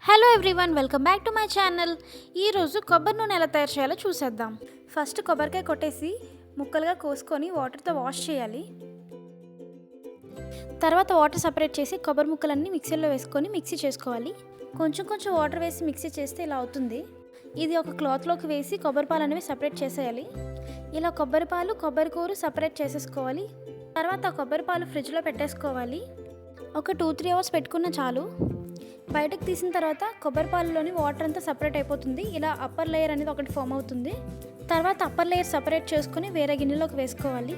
Hello everyone, welcome back to my channel. ఈరోజు కొబ్బరి నూనె ఎలా తయారు చేయాలో చూసేద్దాం. ఫస్ట్ కొబ్బరికాయ కొట్టేసి ముక్కలుగా కోసుకొని వాటర్తో వాష్ చేయాలి. తర్వాత వాటర్ సపరేట్ చేసి కొబ్బరి ముక్కలన్నీ మిక్సీలో వేసుకొని మిక్సీ చేసుకోవాలి. కొంచెం కొంచెం వాటర్ వేసి మిక్సీ చేస్తే ఇలా అవుతుంది. ఇది ఒక క్లాత్లోకి వేసి కొబ్బరి పాలు అనేవి సపరేట్ చేసేయాలి. ఇలా కొబ్బరి పాలు కొబ్బరి కూర సపరేట్ చేసేసుకోవాలి. తర్వాత కొబ్బరి పాలు ఫ్రిడ్జ్లో పెట్టేసుకోవాలి. ఒక 2-3 అవర్స్ పెట్టుకున్న చాలు. బయటకు తీసిన తర్వాత కొబ్బరి పాలలోని వాటర్ అంతా సపరేట్ అయిపోతుంది. ఇలా అప్పర్ లేయర్ అనేది ఒకటి ఫామ్ అవుతుంది. తర్వాత అప్పర్ లేయర్ సపరేట్ చేసుకొని వేరే గిన్నెలోకి వేసుకోవాలి.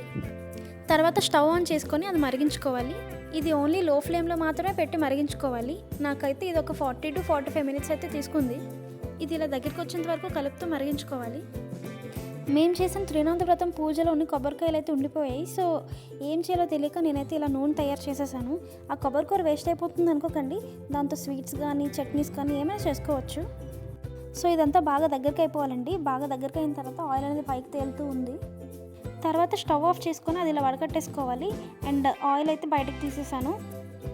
తర్వాత స్టవ్ ఆన్ చేసుకొని అది మరిగించుకోవాలి. ఇది ఓన్లీ లో ఫ్లేమ్లో మాత్రమే పెట్టి మరిగించుకోవాలి. నాకైతే ఇది ఒక 40 to 45 మినిట్స్ అయితే తీసుకుంది. ఇది ఇలా దగ్గరికి వచ్చేంత వరకు కలుపుతూ మరిగించుకోవాలి. మేము చేసిన త్రినాథ వ్రతం పూజలో ఉన్న కొబ్బరికాయలు అయితే ఉండిపోయాయి. సో ఏం చేయాలో తెలియక నేనైతే ఇలా నూనె తయారు చేసేసాను. ఆ కొబ్బరి కూర వేస్ట్ అయిపోతుంది అనుకోకండి. దాంతో స్వీట్స్ కానీ చట్నీస్ కానీ ఏమైనా చేసుకోవచ్చు. సో ఇదంతా బాగా దగ్గరికి అయిపోవాలండి. బాగా దగ్గరికి అయిన తర్వాత ఆయిల్ అనేది పైకి తేలుతూ ఉంది. తర్వాత స్టవ్ ఆఫ్ చేసుకొని అది ఇలా వడకట్టేసుకోవాలి. అండ్ ఆయిల్ అయితే బయటకు తీసేసాను.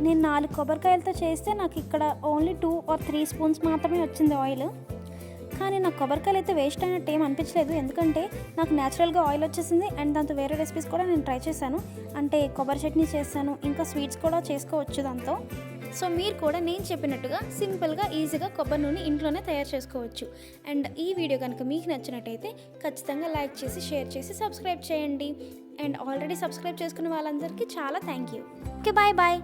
నేను 4 కొబ్బరికాయలతో చేస్తే నాకు ఇక్కడ ఓన్లీ 2 or 3 స్పూన్స్ మాత్రమే వచ్చింది ఆయిల్. కానీ నాకు కొబ్బరికాయలు అయితే వేస్ట్ అయినట్టు ఏం అనిపించలేదు. ఎందుకంటే నాకు న్యాచురల్గా ఆయిల్ వచ్చేసింది. అండ్ దాంతో వేరే రెసిపీస్ కూడా నేను ట్రై చేశాను. అంటే కొబ్బరి చట్నీ చేశాను, ఇంకా స్వీట్స్ కూడా చేసుకోవచ్చు దాంతో. సో మీరు కూడా నేను చెప్పినట్టుగా సింపుల్గా ఈజీగా కొబ్బరి నూనె ఇంట్లోనే తయారు చేసుకోవచ్చు. అండ్ ఈ వీడియో కనుక మీకు నచ్చినట్టయితే ఖచ్చితంగా లైక్ చేసి షేర్ చేసి సబ్స్క్రైబ్ చేయండి. అండ్ ఆల్రెడీ సబ్స్క్రైబ్ చేసుకున్న వాళ్ళందరికీ చాలా thank you. Okay, bye bye.